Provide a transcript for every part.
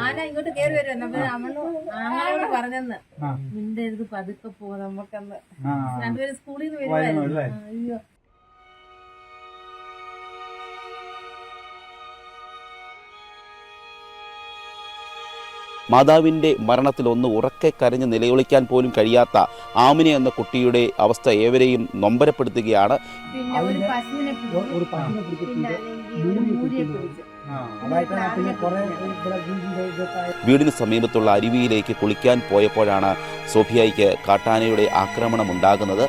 ആന ഇങ്ങോട്ട് കയറി വരുന്നു. അപ്പൊ ആങ്ങളോട് പറഞ്ഞെന്ന് മിണ്ടരുത്, പതുക്കെ പോ, നമുക്കന്ന് രണ്ടുപേരും സ്കൂളിൽ നിന്ന് വരുമായിരുന്നു. അയ്യോ, മാതാവിൻ്റെ മരണത്തിൽ ഒന്ന് ഉറക്കെ കരഞ്ഞ് നിലവിളിക്കാൻ പോലും കഴിയാത്ത ആമിന എന്ന കുട്ടിയുടെ അവസ്ഥ ഏവരെയും നൊമ്പരപ്പെടുത്തുകയാണ്. പിന്നെ ഒരു പശുവിനെ വീടിന് സമീപത്തുള്ള അരുവിയിലേക്ക് കുളിക്കാൻ പോയപ്പോഴാണ് സോഫിയയ്ക്ക് കാട്ടാനയുടെ ആക്രമണം ഉണ്ടാകുന്നത്.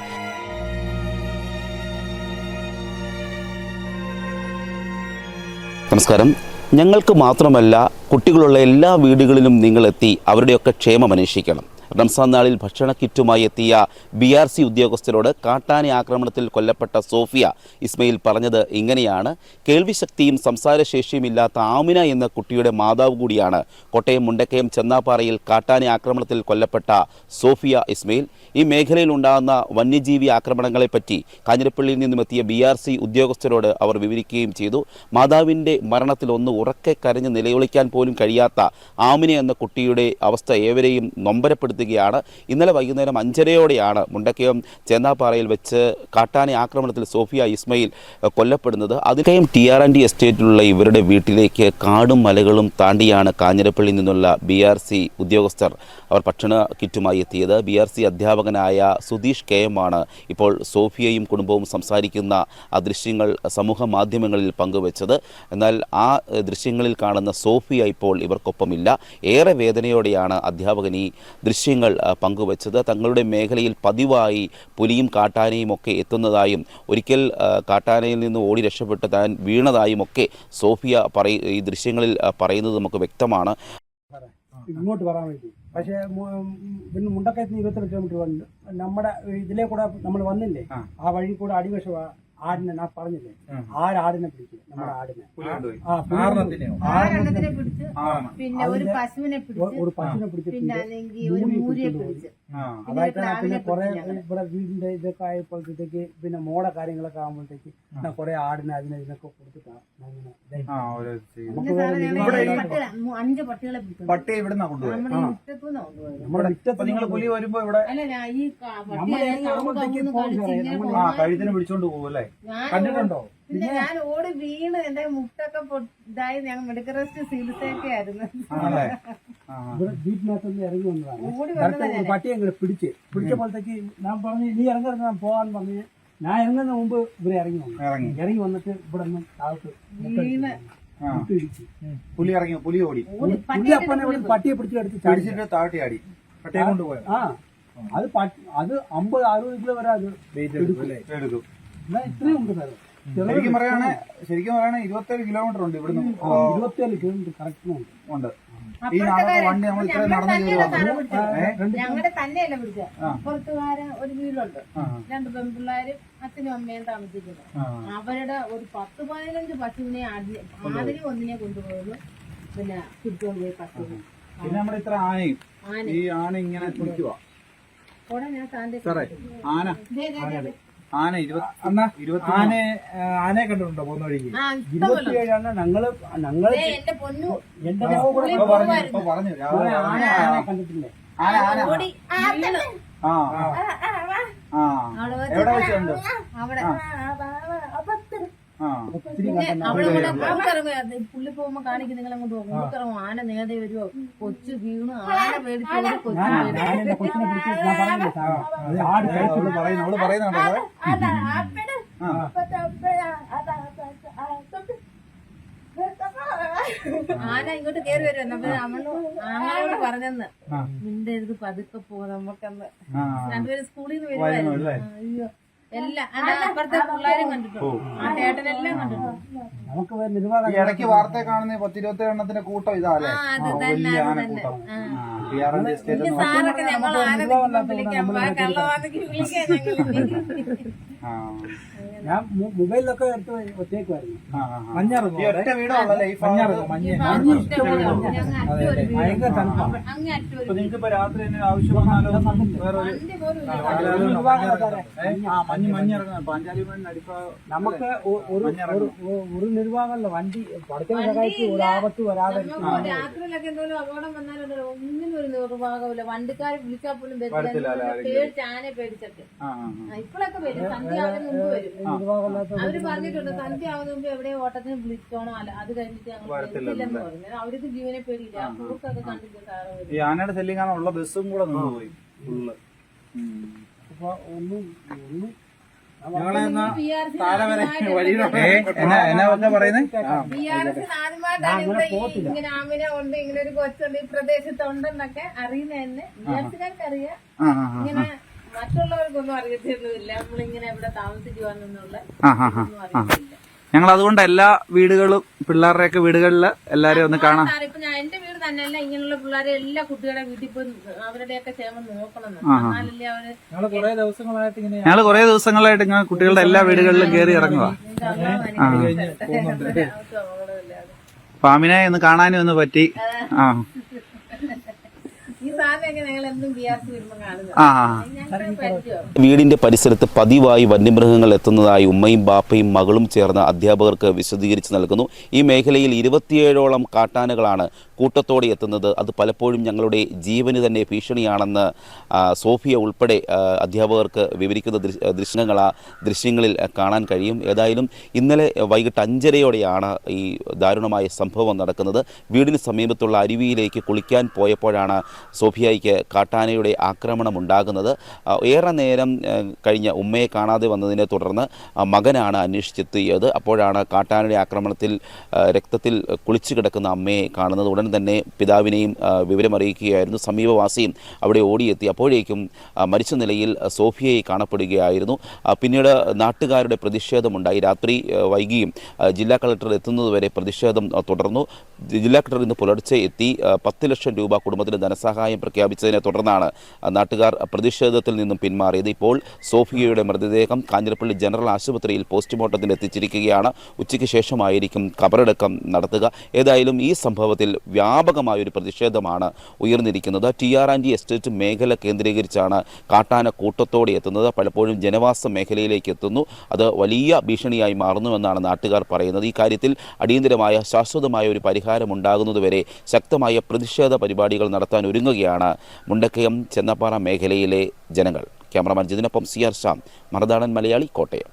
നമസ്കാരം. ഞങ്ങൾക്ക് മാത്രമല്ല, കുട്ടികളുള്ള എല്ലാ വീടുകളിലും നിങ്ങളെത്തി അവരുടെയൊക്കെ ക്ഷേമം അന്വേഷിക്കണം. റംസാൻ നാളിൽ ഭക്ഷണ കിറ്റുമായി എത്തിയ BRC ഉദ്യോഗസ്ഥരോട് കാട്ടാന ആക്രമണത്തിൽ കൊല്ലപ്പെട്ട സോഫിയ ഇസ്മയിൽ പറഞ്ഞത് ഇങ്ങനെയാണ്. കേൾവിശക്തിയും സംസാരശേഷിയും ഇല്ലാത്ത ആമിന എന്ന കുട്ടിയുടെ മാതാവ് കൂടിയാണ് കോട്ടയം മുണ്ടക്കയം ചെന്നാപ്പാറയിൽ കാട്ടാന ആക്രമണത്തിൽ കൊല്ലപ്പെട്ട സോഫിയ ഇസ്മയിൽ. ഈ മേഖലയിൽ ഉണ്ടാകുന്ന വന്യജീവി ആക്രമണങ്ങളെപ്പറ്റി കാഞ്ഞിരപ്പള്ളിയിൽ നിന്നും എത്തിയ BRC ഉദ്യോഗസ്ഥരോട് അവർ വിവരിക്കുകയും ചെയ്തു. മാതാവിൻ്റെ മരണത്തിൽ ഒന്ന് ഉറക്കെ കരഞ്ഞ് നിലവിളിക്കാൻ പോലും കഴിയാത്ത ആമിന എന്ന കുട്ടിയുടെ അവസ്ഥ ഏവരെയും നൊമ്പരപ്പെടുത്തുകയാണ്. ഇന്നലെ വൈകുന്നേരം 5:30 മുണ്ടക്കയം ചേന്നാപ്പാറയിൽ വെച്ച് കാട്ടാന ആക്രമണത്തിൽ സോഫിയ ഇസ്മയിൽ കൊല്ലപ്പെടുന്നത്. അതിനെയും TRND എസ്റ്റേറ്റിലുള്ള ഇവരുടെ വീട്ടിലേക്ക് കാടും മലകളും താണ്ടിയാണ് കാഞ്ഞിരപ്പള്ളിയിൽ നിന്നുള്ള BRC ഉദ്യോഗസ്ഥർ അവർ ഭക്ഷണ കിറ്റുമായി എത്തിയത്. BRC അധ്യാപകനായ സുധീഷ് KM ആണ് ഇപ്പോൾ സോഫിയയും കുടുംബവും സംസാരിക്കുന്ന ആ ദൃശ്യങ്ങൾ സമൂഹ മാധ്യമങ്ങളിൽ പങ്കുവച്ചത്. എന്നാൽ ആ ദൃശ്യങ്ങളിൽ കാണുന്ന സോഫിയ ഇപ്പോൾ ഇവർക്കൊപ്പമില്ല. ഏറെ വേദനയോടെയാണ് അധ്യാപകൻ ഈ ദൃശ്യങ്ങൾ പങ്കുവച്ചത്. തങ്ങളുടെ മേഖലയിൽ പതിവായി പുലിയും കാട്ടാനയും ഒക്കെ എത്തുന്നതായും ഒരിക്കൽ കാട്ടാനയിൽ നിന്ന് ഓടി രക്ഷപ്പെട്ട് താൻ വീണതായും ഒക്കെ സോഫിയ ഈ ദൃശ്യങ്ങളിൽ പറയുന്നത് നമുക്ക് വ്യക്തമാണ്. ഇങ്ങോട്ട് വരാൻ വേണ്ടി, പക്ഷേ പിന്നെ മുണ്ടക്കയത്തിന് 22 കിലോമീറ്റർ വന്നു. നമ്മുടെ ഇതിലെ കൂടെ നമ്മൾ വന്നില്ലേ, ആ വഴി കൂടെ അടിവശം ആടിനെ ഞാൻ പറഞ്ഞില്ലേ, ആടിനെ പിടിച്ചു. നമ്മുടെ ആടിനെ പിന്നെ ഒരു പശുവിനെ പിടിച്ചു, അതായിട്ടാണ്. പിന്നെ കുറെ ഇവിടെ വീടിന്റെ ഇതൊക്കെ ആയപ്പോഴത്തേക്ക് പിന്നെ മോടെ കാര്യങ്ങളൊക്കെ ആകുമ്പോഴത്തേക്ക് കുറെ ആടിനെ ഇതിനൊക്കെ കൊടുത്തിട്ടാണ് 5 പട്ടികളെ പട്ടി ഇവിടുന്ന് നമ്മുടെ നിങ്ങൾ പുലി വരുമ്പോ ഇവിടെ കഴുത്തിന് പിടിച്ചോണ്ട് പോകുമല്ലേ, കണ്ടിട്ടുണ്ടോ? പിന്നെ ഞാൻ ഓടി വീണ് എന്റെ മുട്ടൊക്കെ ഇതായി. ഞങ്ങൾ മെഡിക്കൽ റെസ്റ്റ് ചികിത്സയൊക്കെ ആയിരുന്നു. വീട്ടിനകത്ത് ഇറങ്ങി വന്നതാണ്. പട്ടിയെ പിടിച്ചപ്പോഴത്തേക്ക് ഞാൻ പറഞ്ഞു നീ ഇറങ്ങി പോകാൻ പറഞ്ഞു. ഞാൻ ഇറങ്ങുന്ന മുമ്പ് ഇവരെ ഇറങ്ങി വന്നിട്ട് ഇവിടെ ഒന്നും താഴത്ത് പുലി ഇറങ്ങി, പുലി ഓടി. പട്ടിയെ പിടിച്ചെടുത്ത് താഴ്ത്തി ആടി, പട്ടിയെ കൊണ്ടുപോയി. അത് 50-60 കിലോ വരെ അത് എടുക്കും. ഇത്രയും ഉണ്ട് സാർ. ശരിക്കും പറയാണ് 27 കിലോമീറ്റർ ഉണ്ട് ഇവിടുന്ന്. 27 കിലോമീറ്റർ കറക്റ്റ് ഉണ്ട്. ഈ വണ്ടി നമ്മൾ ഇത്രയും നടന്നു ഞങ്ങളുടെ തന്നെയല്ല പിടിച്ച പുറത്തുകാരൻ ഒരു വീടുണ്ട്, 2 പെൺപിള്ളേരും അച്ഛനും അമ്മയും താമസിക്കുന്നത്. അവരുടെ ഒരു 10-15 പശുവിനെ ആദ്യം ഒന്നിനെ കൊണ്ടുപോയത് പിന്നെ പിടിച്ചോണ്ട് പോയി പശുവിനെ. പിന്നെ നമ്മുടെ ഇത്ര ആനയും ഈ ആന ഇങ്ങനെ പിടിക്കുക. ആനയെ കണ്ടിട്ടുണ്ടോ പോകുന്ന വഴിക്ക്? 27 ഞങ്ങള് പറഞ്ഞു കണ്ടിട്ടില്ലേ? എവിടെ വെച്ചുണ്ട്? പുള്ളി പോകുമ്പോ കാണിക്കും നിങ്ങളെ കൊണ്ട് പോകും. ആന നേരെ വരുമോ, കൊച്ചു വീണു ആന പേടിച്ചോട് ആന ഇങ്ങോട്ട് കയറി വരുന്നു. അപ്പൊ ആങ്ങളോട് പറഞ്ഞെന്ന് മിണ്ടരുത്, പതുക്കെ പോ, നമുക്കന്ന് രണ്ടുപേരും സ്കൂളിൽ നിന്ന് വരുമായിരുന്നു. അയ്യോ, എല്ലാം അപ്പുറത്തെ പിള്ളേരും കണ്ടിട്ടു, ആ ചേട്ടനെല്ലാം കണ്ടിട്ടു. ഇടയ്ക്ക് വാർത്ത കാണുന്ന 10-27 എണ്ണത്തിന്റെ കൂട്ടം ഇതാല്ലേ? സാറൊക്കെ ഞങ്ങൾ വിളിക്കാം, കള്ളവാണെങ്കിൽ വിളിക്കാൻ ഞാൻ മൊബൈലിലൊക്കെ എടുത്ത് ഒറ്റേക്കുമായിരുന്നു. നിങ്ങൾക്കിപ്പോ രാത്രി ആവശ്യം വന്നാലോ വേറെ നമുക്ക് ഒരു നിർവാഹമല്ല വണ്ടി പഠിക്കുന്ന സഹായിച്ച് ഒരു ആപത്ത് വരാതെ രാത്രിയിലൊക്കെ എന്തെങ്കിലും അപകടം വന്നാലുണ്ടല്ലോ ഒന്നിനും ഒരു നിർവാഹമില്ല. വണ്ടിക്കാരെ വിളിച്ചാൽ പോലും പേടിച്ച് ആനെ പേടിച്ചൊക്കെ ഇപ്പോഴൊക്കെ വരും. സന്ധ്യ ആവുന്നതിന് മുമ്പ് വരും. അവര് പറഞ്ഞിട്ടുണ്ട് സന്ധ്യ ആവുന്ന മുമ്പ് എവിടെയോ ഓട്ടത്തിന് വിളിക്കണോ അല്ല അത് കഴിഞ്ഞിട്ട് വരത്തില്ലെന്ന് പറഞ്ഞു. അവർക്ക് ജീവനെ പേടിയില്ല. ആ കുറുക്കൊക്കെ കണ്ടിട്ട് സാറ് ഈ ആനയുടെ ശല്യം കാരണം ഉള്ള ബസ്സും കൂടെ നിന്നുപോയി ഫുള്ള്. അപ്പൊ ഒന്നും ഇങ്ങനെ ആമിന ഉണ്ട്, ഇങ്ങനെ ഒരു കൊച്ചുണ്ട്, ഈ പ്രദേശത്തുണ്ടെന്നൊക്കെ അറിയുന്ന തന്നെ ബിആർസിക്കാർക്ക് അറിയാം. ഇങ്ങനെ മറ്റുള്ളവർക്കൊന്നും അറിയത്തില്ല. നമ്മളിങ്ങനെ എവിടെ താമസിച്ചു വന്നുള്ള ഒന്നും അറിയത്തില്ല. ഞങ്ങൾ അതുകൊണ്ട് എല്ലാ വീടുകളും പിള്ളേരുടെയൊക്കെ വീടുകളിൽ എല്ലാരെയും ഒന്ന് കാണാം. ഇപ്പൊ ഞാൻ എന്റെ വീട് തന്നെയല്ല, ഇങ്ങനെയുള്ള പിള്ളേരെ എല്ലാ കുട്ടികളുടെ വീട്ടിൽ പോയി അവരുടെയൊക്കെ ക്ഷേമം നോക്കണം. എന്നാലല്ലേ അവര് ഞങ്ങൾ കുറെ ദിവസങ്ങളായിട്ട് ഇങ്ങനെ കുട്ടികളുടെ എല്ലാ വീടുകളിലും കയറി ഇറങ്ങുക. പാമിനെ ഒന്ന് കാണാനും ഒന്ന് പറ്റി. ഈ സാധനം ഞങ്ങൾ എന്തും ബിആർസി വരുമ്പോ കാണുന്നത്. വീടിന്റെ പരിസരത്ത് പതിവായി വന്യമൃഗങ്ങൾ എത്തുന്നതായി ഉമ്മയും ബാപ്പയും മകളും ചേർന്ന് അധ്യാപകർക്ക് വിശദീകരിച്ച് നൽകുന്നു. ഈ മേഖലയിൽ 27ഓളം കാട്ടാനകളാണ് കൂട്ടത്തോടെ എത്തുന്നത്. അത് പലപ്പോഴും ഞങ്ങളുടെ ജീവന് തന്നെ ഭീഷണിയാണെന്ന് സോഫിയ ഉൾപ്പെടെ അധ്യാപകർക്ക് വിവരിക്കുന്ന ദൃശ്യങ്ങളിൽ കാണാൻ കഴിയും. ഏതായാലും ഇന്നലെ വൈകിട്ട് 5:30യോടെയാണ് ഈ ദാരുണമായ സംഭവം നടക്കുന്നത്. വീടിന് സമീപത്തുള്ള അരുവിയിലേക്ക് കുളിക്കാൻ പോയപ്പോഴാണ് സോഫിയയ്ക്ക് കാട്ടാനയുടെ ആക്രമണം ഉണ്ടാകുന്നത്. ഏറെ നേരം കഴിഞ്ഞ ഉമ്മയെ കാണാതെ വന്നതിനെ തുടർന്ന് മകനാണ് അന്വേഷിച്ചെത്തിയത്. അപ്പോഴാണ് കാട്ടാനയുടെ ആക്രമണത്തിൽ രക്തത്തിൽ കുളിച്ചു കിടക്കുന്ന അമ്മയെ കാണുന്നത്. ഉടൻ തന്നെ പിതാവിനെയും വിവരമറിയിക്കുകയായിരുന്നു. സമീപവാസിയും അവിടെ ഓടിയെത്തി. അപ്പോഴേക്കും മരിച്ച നിലയിൽ സോഫിയയെ കാണപ്പെടുകയായിരുന്നു. പിന്നീട് നാട്ടുകാരുടെ പ്രതിഷേധമുണ്ടായി. രാത്രി വൈകിയും ജില്ലാ കളക്ടർ എത്തുന്നതുവരെ പ്രതിഷേധം തുടർന്നു. ജില്ലാ കളക്ടർ ഇന്ന് പുലർച്ചെ എത്തി 10 ലക്ഷം രൂപ കുടുംബത്തിന് ധനസഹായം പ്രഖ്യാപിച്ചതിനെ തുടർന്നാണ് നാട്ടുകാർ പ്രതിഷേധത്തിൽ നിന്നും പിന്മാറിയത്. ഇപ്പോൾ സോഫിയയുടെ മൃതദേഹം കാഞ്ഞിരപ്പള്ളി ജനറൽ ആശുപത്രിയിൽ പോസ്റ്റ്മോർട്ടത്തിന് എത്തിച്ചിരിക്കുകയാണ്. ഉച്ചയ്ക്ക് ശേഷമായിരിക്കും ഖബറടക്കം നടത്തുക. ഏതായാലും ഈ സംഭവത്തിൽ വ്യാപകമായൊരു പ്രതിഷേധമാണ് ഉയർന്നിരിക്കുന്നത്. TR&D എസ്റ്റേറ്റ് മേഖല കേന്ദ്രീകരിച്ചാണ് കാട്ടാന കൂട്ടത്തോടെ എത്തുന്നത്. പലപ്പോഴും ജനവാസ മേഖലയിലേക്ക് എത്തുന്നു. അത് വലിയ ഭീഷണിയായി മാറുന്നുവെന്നാണ് നാട്ടുകാർ പറയുന്നത്. ഈ കാര്യത്തിൽ അടിയന്തരമായ ശാശ്വതമായ ഒരു പരിഹാരം ഉണ്ടാകുന്നതുവരെ ശക്തമായ പ്രതിഷേധ പരിപാടികൾ നടത്താൻ ഒരുങ്ങുകയാണ് മുണ്ടക്കയം ചെന്നപ്പാറ മേഖലയിലെ ജനങ്ങൾ. Cameraman ജിതിനൊപ്പം CR Shyam, Marunadan Malayali, Kottayam.